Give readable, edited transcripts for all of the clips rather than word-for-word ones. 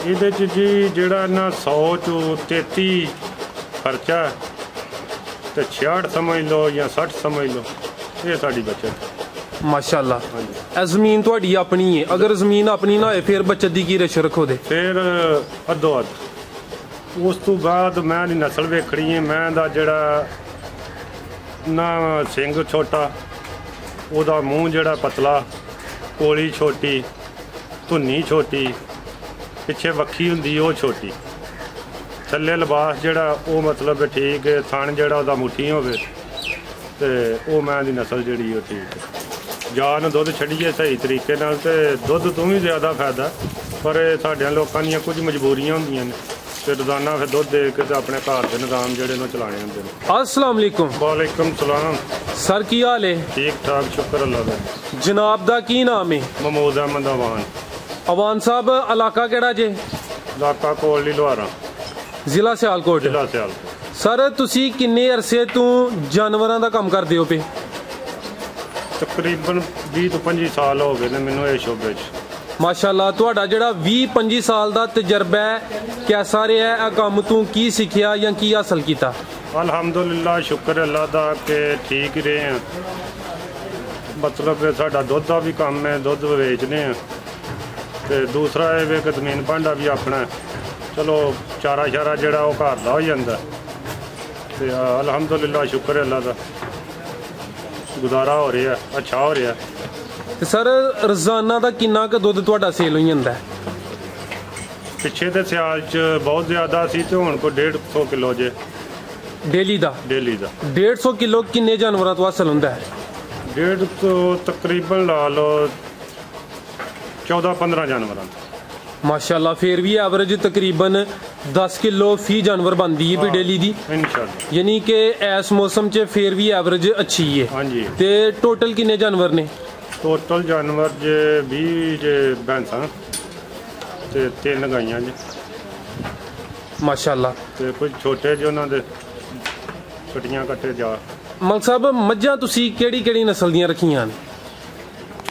ਇਹਦੇ 'ਚ ਜੀ ਜਿਹੜਾ ਨਾ 100 ਚੋਂ 33 ਖਰਚਾ ਤੇ 66 ਸਮਝ ਲਓ ਜਾਂ 60 ਸਮਝ ਲਓ, ਇਹ ਸਾਡੀ ਬਚਤ। माशाअल्लाह। ज़मीन तुहाडी अपनी है, अगर ज़मीन अपनी ना होए फिर बचत दी की रश रखो दे? फिर अद्धो अद्ध। उस तो बाद मैं दी नस्ल वेखनी है, मैं दा जेड़ा ना सिंग छोटा, ओदा मूँह जेड़ा पतला, कोली छोटी, धुन्नी छोटी, पिछे वक्खी हुंदी ओह छोटी, थल्ले लिबास जेड़ा ओह मतलब ठीक है, थन जेड़ा ओदा मुट्ठी होवे ते ओह मैं दी नस्ल जेड़ी ओह ठीक है। जान दुध छड़िए सही तरीके नाल ते दुध तो भी ज़्यादा फायदा, पर साढ़े लोगों दी कुछ मजबूरियां होंदियां ने ते रोज़ाना फिर दुध दे के अपने घर के निज़ाम जिहड़े ने चलाने होंदे ने। अस्सलाम वालेकुम। वालेकुम सलाम। सर की हाल है? ठीक ठाक, शुक्र अल्लाह दा। जनाब दा की नाम है? महमूद अहमद अवान। अवान साहब, इलाका केड़ा जे? इलाका कोटली लोहारा, जिला सियालकोट। जिला सियालकोट। सर तुसी किन्ने अरसे तो जानवरां दा काम करदे हो पे? तकरीबन 20 ਤੋਂ 25 साल हो गए ने मैनू इस शोबे च। माशाअल्लाह, तुहाडा जिहड़ा 20-25 साल दा तजर्बा है, कैसा रहा है? काम तू की सीखिया या की हासिल किया? अल्हम्दुलिल्लाह, शुक्र अल्लाह दा कि ठीक ही रहे हैं। मतलब साडा दुध दा भी काम है, दुध बेचने हैं ते दूसरा है कि जमीन भांडा भी अपना है। चलो चारा शारा जिहड़ा ओह घर दा हो जांदा ते अल्हम्दुलिल्लाह, शुक्र अल्लाह दा गुजारा हो रहा है, अच्छा हो रहा है। सर रोजाना का किन्ना क दुध तुहाडा सेल हो जांदा है? पिछे तो सियाल च बहुत ज़्यादा सी ते हुण कोई 150 किलो जे डेली दा। 150 किलो किन्ने जानवरां तो हासिल हुंदा है? 150 तकरीबन ला लो 14-15 जानवरां। माशाअल्लाह, फिर भी एवरेज तकरीबन 10 किलो फी जानवर बनती है भी डेली दी इंशाअल्लाह। यानी कि इस मौसम च फिर भी एवरेज अच्छी है। हाँ जी। ते टोटल किन्ने जानवर ने? टोटल जानवर जे 20 जे भैंसां ते 3 गाइयां जे। माशाअल्लाह। ते कुछ छोटे जे उन्हां दे कटियां कट्टे जा। मलिक साहब, मज्झां तुसी केड़ी नस्ल दियां रखियां ने?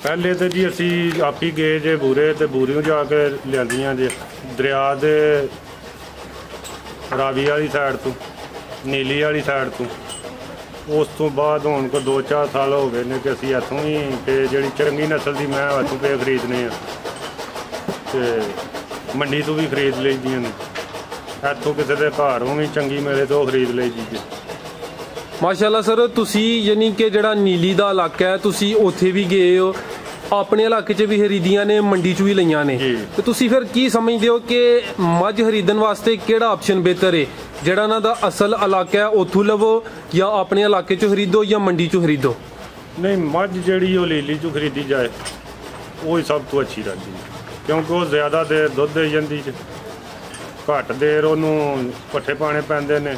पहले तो जी असी आप ही गए जे बूरे, तो बूरियों जाके लियांदियां जे दरिया दे रावी वाली साइड तो, नीली वाली साइड तो। उस तो बाद हुण को 2-4 साल हो गए ने कि असी इत्थों ही पे जिहड़ी चंगी नस्ल दी मैं इत्थों पे खरीदने ते मंडी तो भी खरीद लईदियां ने, इत्थों किसी दे घरों भी चंगी मिले तो खरीद लईदी जे। माशाअल्लाह सर, तुसी यानी कि जिहड़ा नीली दा इलाका है तुसी उत्थे भी गए हो, अपने इलाके च भी खरीदियां ने, मंडी च भी लईयां ने, ते तुसी फिर की समझदे हो कि मझ खरीदण वास्ते केड़ा ऑप्शन बेहतर है? जिहड़ा ना दा असल इलाका है उत्थों लवो या अपने इलाके च खरीदो या मंडी च खरीदो? नहीं, मझ जिहड़ी ओह लीली चों खरीदी जाए वो ही सब तो अच्छी रहती है, क्योंकि वो ज़्यादा देर दुध दे जांदी च, घट देर उन्होंने पट्ठे पाने पैंदे ने,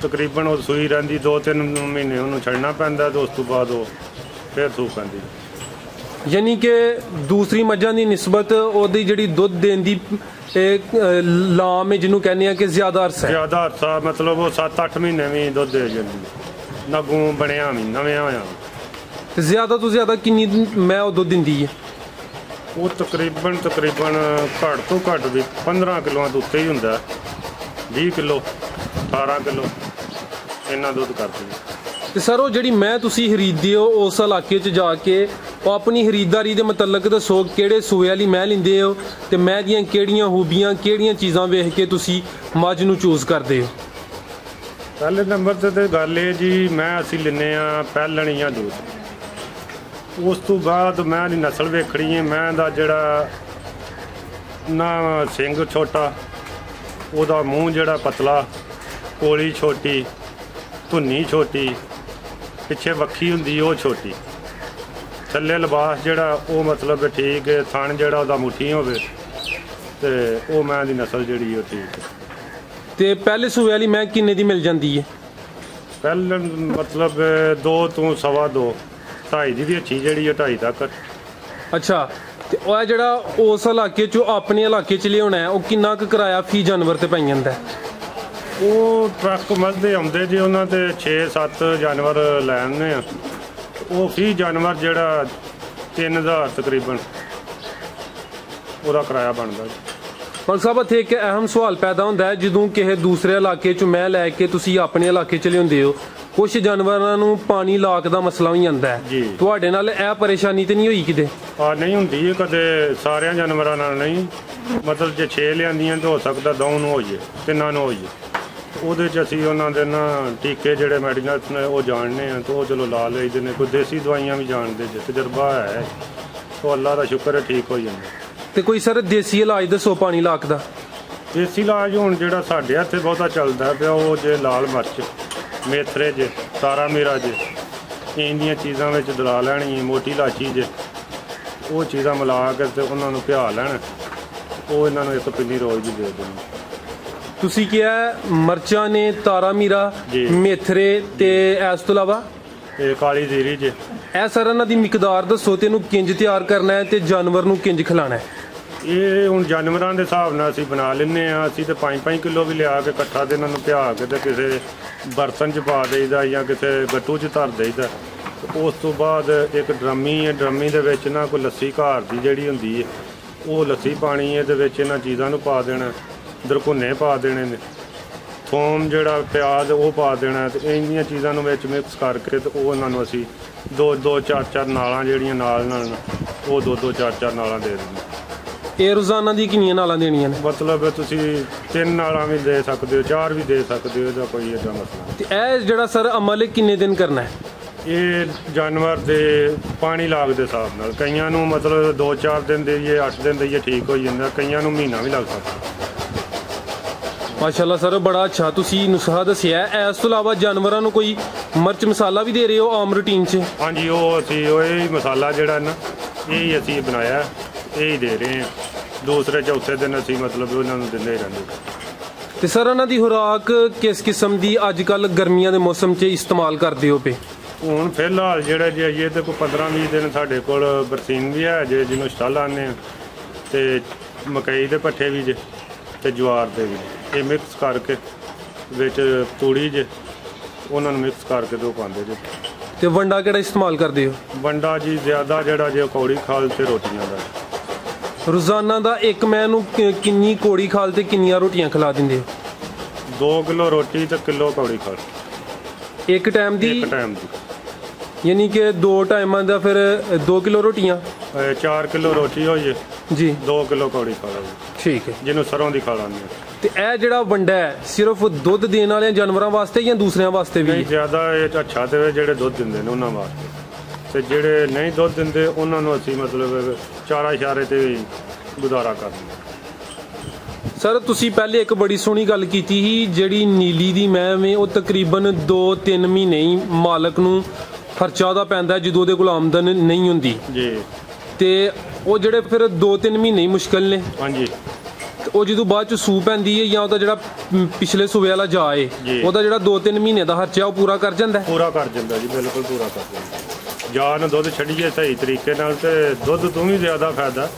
तकरीबन वो सूई रहिंदी 2-3 महीने उन्होंने छड़ना पैंदा, तो उस तो बाद वो फिर सूह पैंदी। यानी कि दूसरी मझां दी निस्बत ओहदी जिहड़ी दुध देण दी लाम है जिन्हों कहने हैं कि ज़्यादा अरसा मतलब वो 7-8 महीने भी दुध दे जाती, नगू बनया भी नव्या होया। ज़्यादा तो ज़्यादा किन्नी मैं दुध दिंदी है? वो तकरीबन घट तो घट भी 15 किलों तो उत्ते ही हुंदा, 20 किलो 18 किलो इन्ना दुध करदी है। तो सर वो जिहड़ी मैं तुसी खरीददे हो उस इलाके च जाके वो अपनी खरीदारी दे मतलब दसो, किहड़े सूए वाली मैं लैंदे हो ते मैं दियां केहड़ियां खूबियां केहड़ियां चीज़ां वेख के तुसी मझ नूं चूज़ करदे हो? पहले नंबर ते गल है जी, मैं असी लैने आ पैहलण या दूध, उस तो बाद मैं दी नस्ल वेखनी है, मैं दा जिहड़ा ना सिंग छोटा, ओहदा मूँह जिहड़ा पतला, कोली छोटी, धुन्नी छोटी, पिछे वक्खी हुंदी ओह छोटी, थल्ले लिबास जिहड़ा ओह मतलब ठीक है, थन जिहड़ा ओहदा मुट्ठी होवे ते ओह मैं दी नस्ल जिहड़ी ओह ठीक है। ते पहले सूए वाली मैं किन्ने दी मिल जांदी है? पहले मतलब 2 तो 2.5 2.5 दी भी अच्छी जिहड़ी 2.5 तक। अच्छा, ते ओह जिहड़ा उस इलाके चों अपने इलाके च लियाना है ओह किन्ना क किराया फी जानवर ते पई जांदा है? वो ट्रक मजदे आउंदे जी, उन्हां ते 6-7 जानवर लैने आ, वो फी जानवर जिहड़ा 3000 तकरीबन ਉਹਦਾ ਕਿਰਾਇਆ ਬਣਦਾ। ਮਲਕ ਸਾਹਿਬ ਇੱਥੇ ਇੱਕ ਅਹਿਮ ਸਵਾਲ ਪੈਦਾ ਹੁੰਦਾ ਹੈ ਜਦੋਂ ਕਿਸੇ ਦੂਸਰੇ ਇਲਾਕੇ 'ਚ ਮੈਂ ਲੈ ਕੇ ਤੁਸੀਂ ਆਪਣੇ ਇਲਾਕੇ 'ਚ ਲਿਆਉਂਦੇ ਹੋ, ਕੁਝ ਜਾਨਵਰਾਂ ਨੂੰ ਪਾਣੀ ਲਾਕ ਦਾ ਮਸਲਾ ਵੀ ਆਉਂਦਾ ਹੈ, ਤੁਹਾਡੇ ਨਾਲ ਇਹ ਪਰੇਸ਼ਾਨੀ ਤੇ ਨਹੀਂ ਹੋਈ ਕਿਤੇ? ਨਹੀਂ ਹੁੰਦੀ ਹੈ ਕਦੇ, ਸਾਰਿਆਂ ਜਾਨਵਰਾਂ ਨਾਲ ਨਹੀਂ, ਮਤਲਬ ਜੇ 6 ਲਿਆਂਦੀਆਂ ਤਾਂ ਹੋ ਸਕਦਾ 2 ਨੂੰ ਹੋ ਜਾਏ, 3 ਨੂੰ ਹੋ ਜਾਏ। ਉਹਦੇ 'ਚ ਅਸੀਂ ਉਹਨਾਂ ਦੇ ਨਾ ਟੀਕੇ ਜਿਹੜੇ ਮੈਡੀਕਲਸ ਨੇ ਉਹ ਜਾਣਦੇ ਆ, ਤਾਂ ਉਹ ਚਲੋ ਲਾ ਲਈਦੇ ਨੇ। ਕੋਈ ਦੇਸੀ ਦਵਾਈਆਂ ਵੀ ਜਾਣਦੇ ਜੇ, ਤਜਰਬਾ ਹੈ, ਤਾਂ ਅੱਲਾ ਦਾ ਸ਼ੁਕਰ ਹੈ ਠੀਕ ਹੋ ਜਾਂਦਾ। ਤੇ ਕੋਈ ਸਰ ਦੇਸੀ ਇਲਾਜ ਦੱਸੋ ਪਾਣੀ ਲਾਕ ਦਾ? ਦੇਸੀ ਇਲਾਜ ਹੁਣ ਜਿਹੜਾ ਸਾਡੇ ਇੱਥੇ ਬਹੁਤਾ ਚੱਲਦਾ ਪਿਆ ਉਹ ਜੇ ਲਾਲ ਮਿਰਚ, ਮੇਥਰੇ ਜੇ, ਤਾਰਾ ਮੀਰਾ ਜੇ, ਇੰਨੀਆਂ ਚੀਜ਼ਾਂ ਵਿੱਚ ਦਲਾ ਲੈਣੀ, ਮੋਟੀ ਇਲਾਚੀ ਜੇ, ਉਹ ਚੀਜ਼ਾਂ ਮਿਲਾ ਕੇ ਤੇ ਉਹਨਾਂ ਨੂੰ ਪਿਆ ਲੈਣ, ਉਹ ਇਹਨਾਂ ਨੂੰ 1 ਪਿੰਨੀ ਰੋਜ਼ ਦੀ ਦੇ ਦੇਣੀ। ਤੁਸੀਂ ਕਿਹਾ ਮਿਰਚਾਂ ਨੇ, ਤਾਰਾ ਮੀਰਾ, ਮੇਥਰੇ ਤੇ ਇਸ ਤੋਂ ਇਲਾਵਾ ਇਹ ਕਾਲੀ ਜ਼ੀਰੀ ਜੇ। ਇਹ ਸਰ ਇਹਨਾਂ ਦੀ ਮਿਕਦਾਰ ਦੱਸੋ ਤੇ ਇਹਨੂੰ ਕਿੰਜ ਤਿਆਰ ਕਰਨਾ ਹੈ ਤੇ ਜਾਨਵਰ ਨੂੰ ਕਿੰਜ ਖਿਲਾਣਾ ਹੈ? ਇਹ ਹੁਣ ਜਾਨਵਰਾਂ ਦੇ ਹਿਸਾਬ ਨਾਲ ਅਸੀਂ ਬਣਾ ਲੈਂਦੇ ਹਾਂ। ਅਸੀਂ ਤਾਂ 5-5 ਕਿਲੋ ਵੀ ਲਿਆ ਕੇ ਇਕੱਠਾ ਤੇ ਇਹਨਾਂ ਨੂੰ ਪਿਆ ਕੇ ਤੇ ਕਿਸੇ ਬਰਤਨ 'ਚ ਪਾ ਦੇਈਦਾ ਜਾਂ ਕਿਸੇ ਗੱਟੂ 'ਚ ਧਰ ਦੇਈਦਾ। ਉਸ ਤੋਂ ਬਾਅਦ ਇੱਕ ਡਰਮੀ ਹੈ, ਡਰਮੀ ਦੇ ਵਿੱਚ ਨਾ ਕੋਈ ਲੱਸੀ ਘਰ ਦੀ ਜਿਹੜੀ ਹੁੰਦੀ ਹੈ ਉਹ ਲੱਸੀ ਪਾਣੀ ਹੈ, ਇਹਦੇ ਵਿੱਚ ਇਹਨਾਂ ਚੀਜ਼ਾਂ ਨੂੰ ਪਾ ਦੇਣਾ, ਦਰਕੁੰਨੇ ਪਾ ਦੇਣੇ ਨੇ, ਥੋਮ ਜਿਹੜਾ ਪਿਆਜ਼ ਉਹ ਪਾ ਦੇਣਾ, ਤੇ ਇੰਨੀਆਂ ਚੀਜ਼ਾਂ ਨੂੰ ਵਿੱਚ ਮਿਕਸ ਕਰਕੇ ਤੇ ਉਹ ਇਹਨਾਂ ਨੂੰ ਅਸੀਂ 2-2, 4-4 ਨਾਲਾਂ ਜਿਹੜੀਆਂ ਨਾਲ ਉਹ 2-2, 4-4 ਨਾਲਾਂ ਦੇ ਦਿੰਦੇ। ਇਹ ਰੋਜ਼ਾਨਾ ਦੀ ਕਿੰਨੀਆਂ ਨਾਲਾਂ ਦੇਣੀਆਂ ਨੇ? ਮਤਲਬ ਤੁਸੀਂ 3 ਨਾਲਾਂ ਵੀ ਦੇ ਸਕਦੇ ਹੋ, 4 ਵੀ ਦੇ ਸਕਦੇ ਹੋ, ਇਹਦਾ ਕੋਈ ਏਡਾ ਮਸਲਾ। ਤੇ ਇਹ ਜਿਹੜਾ ਸਰ ਅਮਲ ਕਿੰਨੇ ਦਿਨ ਕਰਨਾ ਹੈ? ਇਹ ਜਾਨਵਰ ਦੇ ਪਾਣੀ ਲਾਗ ਦੇ ਹਿਸਾਬ ਨਾਲ, ਕਈਆਂ ਨੂੰ ਮਤਲਬ 2-4 ਦਿਨ ਦੇਈਏ, 8 ਦਿਨ ਦੇਈਏ ਠੀਕ ਹੋ ਜਾਂਦਾ, ਕਈਆਂ ਨੂੰ ਮਹੀਨਾ ਵੀ ਲੱਗ ਸਕਦਾ। ਮਾਸ਼ਾਅੱਲਾ ਸਰ, ਬੜਾ ਅੱਛਾ ਤੁਸੀਂ ਨੁਸਖਾ ਦੱਸਿਆ। ਇਸ ਤੋਂ ਇਲਾਵਾ ਜਾਨਵਰਾਂ ਨੂੰ ਕੋਈ ਮਿਰਚ ਮਸਾਲਾ ਵੀ ਦੇ ਰਹੇ ਹੋ ਆਮ ਰੂਟੀਨ 'ਚ? ਹਾਂਜੀ, ਉਹ ਅਸੀਂ ਉਹ ਮਸਾਲਾ ਜਿਹੜਾ ਨਾ ਇਹ ਹੀ ਅਸੀਂ ਬਣਾਇਆ, ਇਹ ਹੀ ਦੇ ਰਹੇ ਹਾਂ। ਦੂਸਰੇ ਚੌਥੇ ਦਿਨ ਅਸੀਂ ਮਤਲਬ ਉਹਨਾਂ ਨੂੰ ਦਿੰਦੇ ਰਹਿੰਦੇ। ਤੇ ਸਰ ਇਹਨਾਂ ਦੀ ਖੁਰਾਕ ਕਿਸ ਕਿਸਮ ਦੀ ਅੱਜ ਕੱਲ੍ਹ ਗਰਮੀਆਂ ਦੇ ਮੌਸਮ 'ਚ ਇਸਤੇਮਾਲ ਕਰਦੇ ਹੋ ਪਏ? ਹੁਣ ਫਿਲਹਾਲ ਜਿਹੜਾ ਜੇ ਅਜੇ ਤੇ ਕੋਈ 15-20 ਦਿਨ ਸਾਡੇ ਕੋਲ ਬਰਸੀਨ ਵੀ ਹੈ ਜੇ, ਜਿਹਨੂੰ ਛਟਾ ਲਾਉਂਦੇ ਹਾਂ, ਤੇ ਮਕਈ ਦੇ ਪੱਠੇ ਵੀ ਜੇ ਤੇ ਜਵਾਰ ਦੇ ਵੀ, ਇਹ ਮਿਕਸ ਕਰਕੇ ਵਿੱਚ ਤੂੜੀ ਜੇ, ਉਹਨਾਂ ਨੂੰ ਮਿਕਸ ਕਰਕੇ ਦੋ ਪਾਉਂਦੇ ਜੇ। ਤੇ ਵੰਡਾ ਕਿਹੜਾ ਇਸਤੇਮਾਲ ਕਰਦੇ ਹੋ? ਵੰਡਾ ਜੀ ਜ਼ਿਆਦਾ ਜਿਹੜਾ ਜੇ ਕੌੜੀ ਖਾਲ ਤੇ ਰੋਟੀਆਂ ਦਾ। ਰੋਜ਼ਾਨਾ ਦਾ ਇੱਕ ਮੈਂ ਨੂੰ ਕਿੰਨੀ ਕੌੜੀ ਖਾਲ ਤੇ ਕਿੰਨੀਆਂ ਰੋਟੀਆਂ ਖਿਲਾ ਦਿੰਦੇ ਹੋ? 2 ਕਿਲੋ ਰੋਟੀ ਤੇ ਕਿਲੋ ਕੌੜੀ ਖਾਲ ਇੱਕ ਟਾਈਮ ਦੀ? ਇੱਕ ਟਾਈਮ ਦੀ, ਯਾਨੀ ਕਿ 2 ਟਾਈਮਾਂ ਦਾ ਫਿਰ 2 ਕਿਲੋ ਰੋਟੀਆਂ। 4 ਕਿਲੋ ਰੋਟੀ ਹੋ ਜੇ ਜੀ, 2 ਕਿਲੋ ਕੌੜੀ ਖਾਲ ਹੋ ਜੇ। ਠੀਕ ਹੈ, ਜਿਹਨੂੰ ਸਰੋਂ ਦੀ ਖਾ ਲਾਂਗੇ। ਤੇ ਇਹ ਜਿਹੜਾ ਵੰਡਾ ਹੈ ਸਿਰਫ ਦੁੱਧ ਦੇਣ ਵਾਲੇ ਜਾਨਵਰਾਂ ਵਾਸਤੇ ਜਾਂ ਦੂਸਰਿਆਂ ਵਾਸਤੇ ਵੀ? ਜ਼ਿਆਦਾ ਇਹ ਅੱਛਾ ਤੇ ਜਿਹੜੇ ਦੁੱਧ ਦਿੰਦੇ ਨੇ ਉਹਨਾਂ ਵਾਸਤੇ, ਤੇ ਜਿਹੜੇ ਨਹੀਂ ਦੁੱਧ ਦਿੰਦੇ ਉਹਨਾਂ ਨੂੰ ਅਸੀਂ ਮਤਲਬ ਚਾਰਾ ਇਸ਼ਾਰੇ ਤੇ ਗੁਜ਼ਾਰਾ ਕਰਦੇ। ਸਰ ਤੁਸੀਂ ਪਹਿਲੇ ਇੱਕ ਬੜੀ ਸੋਹਣੀ ਗੱਲ ਕੀਤੀ ਸੀ, ਜਿਹੜੀ ਨੀਲੀ ਦੀ ਮੈਮ ਹੈ ਉਹ ਤਕਰੀਬਨ 2-3 ਮਹੀਨੇ ਹੀ ਮਾਲਕ ਨੂੰ ਖਰਚਾ ਉਹਦਾ ਪੈਂਦਾ ਜਦੋਂ ਉਹਦੇ ਕੋਲ ਆਮਦਨ ਨਹੀਂ ਹੁੰਦੀ ਜੀ, ਤੇ ਉਹ ਜਿਹੜੇ ਫਿਰ 2-3 ਮਹੀਨੇ ਹੀ ਮੁਸ਼ਕਲ ਨੇ। ਹਾਂਜੀ, ਉਹ ਜਦੋਂ ਬਾਅਦ ਚ ਸੂ ਪੈਂਦੀ ਹੈ ਜਾਂ ਉਹਦਾ ਜਿਹੜਾ ਪਿਛਲੇ ਸੂਬੇ ਵਾਲਾ ਜਾ ਏ ਉਹਦਾ ਜਿਹੜਾ 2-3 ਮਹੀਨੇ ਦਾ ਖਰਚਾ ਉਹ ਪੂਰਾ ਕਰ ਜਾਂਦਾ? ਪੂਰਾ ਕਰ ਜਾਂਦਾ ਜੀ, ਬਿਲਕੁਲ ਪੂਰਾ ਕਰ ਜਾਂਦਾ। ਜਾਂ ਨੂੰ ਦੁੱਧ ਛੱਡੀਏ ਸਹੀ ਤਰੀਕੇ ਨਾਲ ਤੇ ਦੁੱਧ ਤੋਂ ਵੀ ਜ਼ਿਆਦਾ ਫਾਇਦਾ,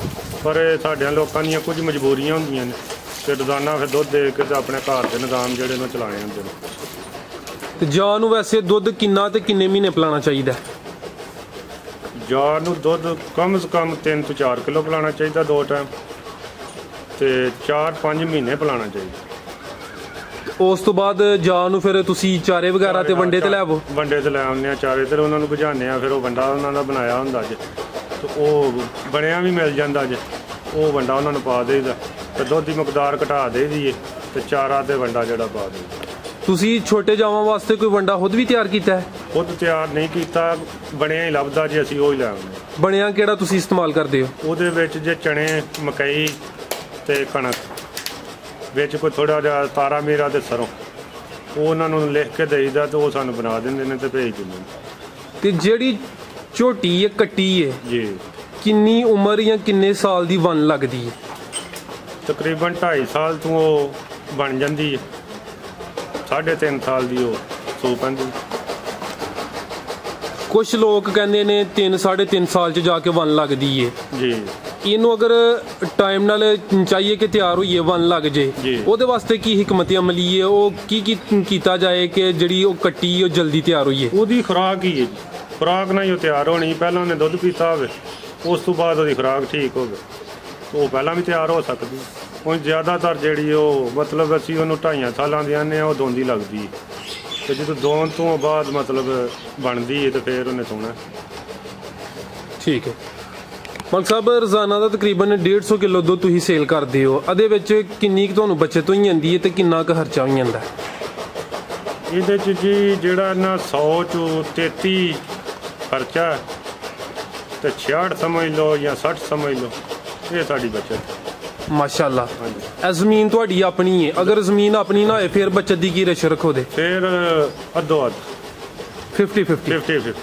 ਪਰ ਸਾਡਿਆਂ ਲੋਕਾਂ ਦੀਆਂ ਕੁਝ ਮਜਬੂਰੀਆਂ ਹੁੰਦੀਆਂ ਨੇ ਤੇ ਰੋਜ਼ਾਨਾ ਫਿਰ ਦੁੱਧ ਦੇ ਕੇ ਤੇ ਆਪਣੇ ਘਰ ਦੇ ਨਿਜ਼ਾਮ ਜਿਹੜੇ ਨੂੰ ਚਲਾਣੇ ਹੁੰਦੇ ਨੇ। ਤੇ ਜਾਂ ਨੂੰ ਵੈਸੇ ਦੁੱਧ ਕਿੰਨਾ ਤੇ ਕਿੰਨੇ ਮਹੀਨੇ ਪਿਲਾਉਣਾ ਚਾਹੀਦਾ? ਜਾਂ ਨੂੰ ਦੁੱਧ ਕਮ ਸੇ ਕਮ 3 ਤੋਂ 4 ਕਿਲੋ ਪਿਲਾਉਣਾ ਚਾਹੀਦਾ 2 ਟਾਈਮ, ਤੇ 4-5 ਮਹੀਨੇ ਪਿਲਾਉਣਾ ਚਾਹੀਦਾ। ਉਸ ਤੋਂ ਬਾਅਦ ਜਾਂ ਨੂੰ ਫਿਰ ਤੁਸੀਂ ਚਾਰੇ ਵਗੈਰਾ ਤੇ ਵੰਡੇ ਤੇ ਲੈ ਆਵੋ? ਵੰਡੇ ਤੇ ਲੈ ਆਉਂਦੇ ਆ ਚਾਰੇ ਤੇ, ਉਹਨਾਂ ਨੂੰ ਬੁਝਾਉਂਦੇ ਆ, ਫਿਰ ਉਹ ਵੰਡਾ ਉਹਨਾਂ ਦਾ ਬਣਾਇਆ ਹੁੰਦਾ ਜੇ, ਤੇ ਉਹ ਬਣਿਆ ਵੀ ਮਿਲ ਜਾਂਦਾ ਜੇ, ਉਹ ਵੰਡਾ ਉਹਨਾਂ ਨੂੰ ਪਾ ਦੇਈਦਾ ਤੇ ਦੁੱਧ ਦੀ ਮਿਕਦਾਰ ਘਟਾ ਦੇਈਦੀ ਤੇ ਚਾਰਾ ਤੇ ਵੰਡਾ ਜਿਹੜਾ ਪਾ ਦੇਈਦਾ। ਤੁਸੀਂ ਛੋਟੇ ਜਾਵਾਂ ਵਾਸਤੇ ਕੋਈ ਵੰਡਾ ਖੁਦ ਵੀ ਤਿਆਰ ਕੀਤਾ ਹੈ? ਖੁਦ ਤਿਆਰ ਨਹੀਂ ਕੀਤਾ, ਬਣਿਆ ਹੀ ਲੱਭਦਾ ਜੇ, ਅਸੀਂ ਉਹ ਹੀ ਲੈ ਆਉਂਦੇ। ਬਣਿਆ ਕਿਹੜਾ ਤੁਸੀਂ ਇਸਤੇਮਾਲ ਕਰਦੇ ਹੋ? ਉਹਦੇ ਵਿੱਚ ਜੇ ਚਣੇ, ਮਕਈ ਤੇ ਕਣਕ, ਵਿੱਚ ਕੋਈ ਥੋੜਾ ਜਿਹਾ ਤਾਰਾ ਮੀਰਾ ਤੇ ਸਰੋਂ, ਉਹ ਉਹਨਾਂ ਨੂੰ ਲਿਖ ਕੇ ਦੇਈਦਾ ਤੇ ਉਹ ਸਾਨੂੰ ਬਣਾ ਦਿੰਦੇ ਨੇ ਤੇ ਭੇਜ ਦਿੰਦੇ ਨੇ। ਤੇ ਜਿਹੜੀ ਝੋਟੀ ਹੈ ਕੱਟੀ ਹੈ ਜੀ, ਕਿੰਨੀ ਉਮਰ ਜਾਂ ਕਿੰਨੇ ਸਾਲ ਦੀ ਬਣ ਲੱਗਦੀ ਹੈ? ਤਕਰੀਬਨ 2.5 ਸਾਲ ਤੋਂ ਉਹ ਬਣ ਜਾਂਦੀ ਹੈ, 3.5 ਸਾਲ ਦੀ ਉਹ ਸੂ ਪੈਂਦੀ। ਕੁਝ ਲੋਕ ਕਹਿੰਦੇ ਨੇ 3-3.5 ਸਾਲ 'ਚ ਜਾ ਕੇ ਬਣ ਲੱਗਦੀ ਹੈ ਜੀ। ਇਹਨੂੰ ਅਗਰ ਟਾਈਮ ਨਾਲ ਚਾਹੀਏ ਕਿ ਤਿਆਰ ਹੋਈਏ ਬਣ ਲੱਗ ਜੇ, ਉਹਦੇ ਵਾਸਤੇ ਕੀ ਹਿਕਮਤ ਅਮਲੀ ਹੈ, ਉਹ ਕੀ ਕੀਤਾ ਜਾਏ ਕਿ ਜਿਹੜੀ ਉਹ ਕੱਟੀ ਉਹ ਜਲਦੀ ਤਿਆਰ ਹੋਈਏ? ਉਹਦੀ ਖੁਰਾਕ ਹੀ ਹੈ, ਖੁਰਾਕ ਨਾਲ ਹੀ ਉਹ ਤਿਆਰ ਹੋਣੀ। ਪਹਿਲਾਂ ਉਹਨੇ ਦੁੱਧ ਪੀਤਾ ਹੋਵੇ, ਉਸ ਤੋਂ ਬਾਅਦ ਉਹਦੀ ਖੁਰਾਕ ਠੀਕ ਹੋਵੇ, ਉਹ ਪਹਿਲਾਂ ਵੀ ਤਿਆਰ ਹੋ ਸਕਦੀ। ਹੁਣ ਜ਼ਿਆਦਾਤਰ ਜਿਹੜੀ ਉਹ ਮਤਲਬ ਅਸੀਂ ਉਹਨੂੰ 2.5 ਸਾਲਾਂ ਦੇ ਆਨੇ ਆ ਉਹ ਦੋਂਦੀ ਲੱਗਦੀ ਤੇ ਜਦੋਂ ਦੋਨ ਤੋਂ ਬਾਅਦ ਮਤਲਬ ਬਣਦੀ ਹੈ ਤੇ ਫਿਰ ਉਹਨੇ ਸੋਣਾ। ਠੀਕ ਹੈ ਮਲਕ ਸਾਹਿਬ, ਰੋਜ਼ਾਨਾ ਦਾ ਤਕਰੀਬਨ 150 ਕਿਲੋ ਦੁੱਧ ਤੁਸੀਂ ਸੇਲ ਕਰਦੇ ਹੋ, ਇਹਦੇ ਵਿੱਚ ਕਿੰਨੀ ਕੁ ਤੁਹਾਨੂੰ ਬਚਤ ਹੋਈ ਜਾਂਦੀ ਹੈ ਤੇ ਕਿੰਨਾ ਕੁ ਖਰਚਾ ਹੋ ਜਾਂਦਾ? ਇਹਦੇ 'ਚ ਜੀ ਜਿਹੜਾ ਨਾ 100 ਚੋਂ 33 ਖਰਚਾ ਤੇ 66 ਸਮਝ ਲਓ ਜਾਂ 60 ਸਮਝ ਲਓ, ਇਹ ਸਾਡੀ ਬਚਤ। ਮਾਸ਼ਾਅੱਲਾ। ਇਹ ਜ਼ਮੀਨ ਤੁਹਾਡੀ ਆਪਣੀ ਹੈ, ਅਗਰ ਜ਼ਮੀਨ ਆਪਣੀ ਨਾ ਹੋਏ ਫਿਰ ਬਚਤ ਦੀ ਕੀ ਰਸ਼ ਰੱਖੋ ਦੇ? ਫਿਰ ਅੱਧੋ ਅੱਧ 50-50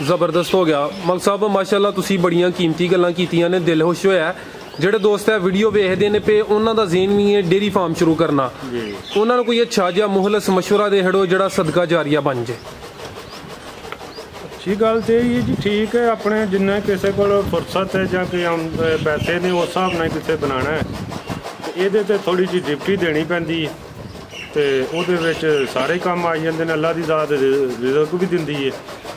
ਜ਼ਬਰਦਸਤ ਹੋ ਗਿਆ। ਮਲਕ ਸਾਹਿਬ ਮਾਸ਼ਾਅੱਲਾ ਤੁਸੀਂ ਬੜੀਆਂ ਕੀਮਤੀ ਗੱਲਾਂ ਕੀਤੀਆਂ ਨੇ, ਦਿਲ ਖੁਸ਼ ਹੋਇਆ। ਜਿਹੜੇ ਦੋਸਤ ਇਹ ਵੀਡੀਓ ਵੇਖਦੇ ਨੇ ਪਏ ਉਹਨਾਂ ਦਾ ਜ਼ੇਨ ਵੀ ਹੈ ਡੇਅਰੀ ਫਾਰਮ ਸ਼ੁਰੂ ਕਰਨਾ, ਉਹਨਾਂ ਨੂੰ ਕੋਈ ਅੱਛਾ ਜਿਹਾ ਮੁਹਲਸ ਮਸ਼ਵਰਾ ਦੇ ਹੜੋ ਜਿਹੜਾ ਸਦਕਾ ਜਾਰੀਆ ਬਣ ਜੇ। ਅੱਛੀ ਗੱਲ ਤੇ ਇਹ ਜੀ ਠੀਕ ਹੈ, ਆਪਣੇ ਜਿੰਨਾ ਕਿਸੇ ਕੋਲ ਫੁਰਸਤ ਹੈ ਜਾਂ ਕੋਈ ਪੈਸੇ ਨੇ ਉਸ ਹਿਸਾਬ ਨਾਲ ਕਿਸੇ ਬਣਾਉਣਾ ਹੈ ਤੇ ਇਹਦੇ ਤੇ ਥੋੜੀ ਜਿਹੀ ਡਿਪਟੀ ਦੇਣੀ ਪੈਂਦੀ ਹੈ ਤੇ ਉਹਦੇ ਵਿੱਚ ਸਾਰੇ ਕੰਮ ਆ ਜਾਂਦੇ ਨੇ। ਅੱਲਾ ਦੀ ਜ਼ਾਤ ਰਿਜ਼ਕ ਵੀ ਦਿੰਦੀ ਹੈ।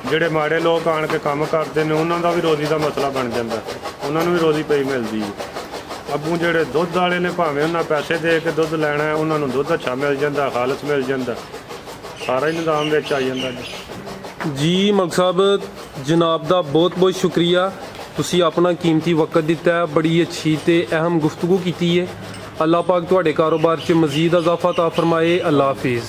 ਜਿਹੜੇ ਮਾੜੇ ਲੋਕ ਆਣ ਕੇ ਕੰਮ ਕਰਦੇ ਨੇ ਉਹਨਾਂ ਦਾ ਵੀ ਰੋਜ਼ੀ ਦਾ ਮਸਲਾ ਬਣ ਜਾਂਦਾ, ਉਹਨਾਂ ਨੂੰ ਵੀ ਰੋਜ਼ੀ ਪਈ ਮਿਲਦੀ ਹੈ। ਅੱਗੋਂ ਜਿਹੜੇ ਦੁੱਧ ਵਾਲੇ ਨੇ ਭਾਵੇਂ ਉਹਨਾਂ ਪੈਸੇ ਦੇ ਕੇ ਦੁੱਧ ਲੈਣਾ ਹੈ, ਉਹਨਾਂ ਨੂੰ ਦੁੱਧ ਅੱਛਾ ਮਿਲ ਜਾਂਦਾ, ਖਾਲਸ ਮਿਲ ਜਾਂਦਾ, ਸਾਰਾ ਹੀ ਨਿਜ਼ਾਮ ਵਿੱਚ ਆ ਜਾਂਦਾ ਜੀ। ਮਲਕ ਸਾਹਿਬ ਜਨਾਬ ਦਾ ਬਹੁਤ ਬਹੁਤ ਸ਼ੁਕਰੀਆ, ਤੁਸੀਂ ਆਪਣਾ ਕੀਮਤੀ ਵਕਤ ਦਿੱਤਾ ਹੈ, ਬੜੀ ਅੱਛੀ ਤੇ ਅਹਿਮ ਗੁਫ਼ਤਗੂ ਕੀਤੀ ਹੈ। ਅੱਲਾਹ ਪਾਕ ਤੁਹਾਡੇ ਕਾਰੋਬਾਰ 'ਚ ਮਜ਼ੀਦ ਇਜ਼ਾਫਾ ਤਾ ਫਰਮਾਏ। ਅੱਲਾਹ ਹਾਫਿਜ਼।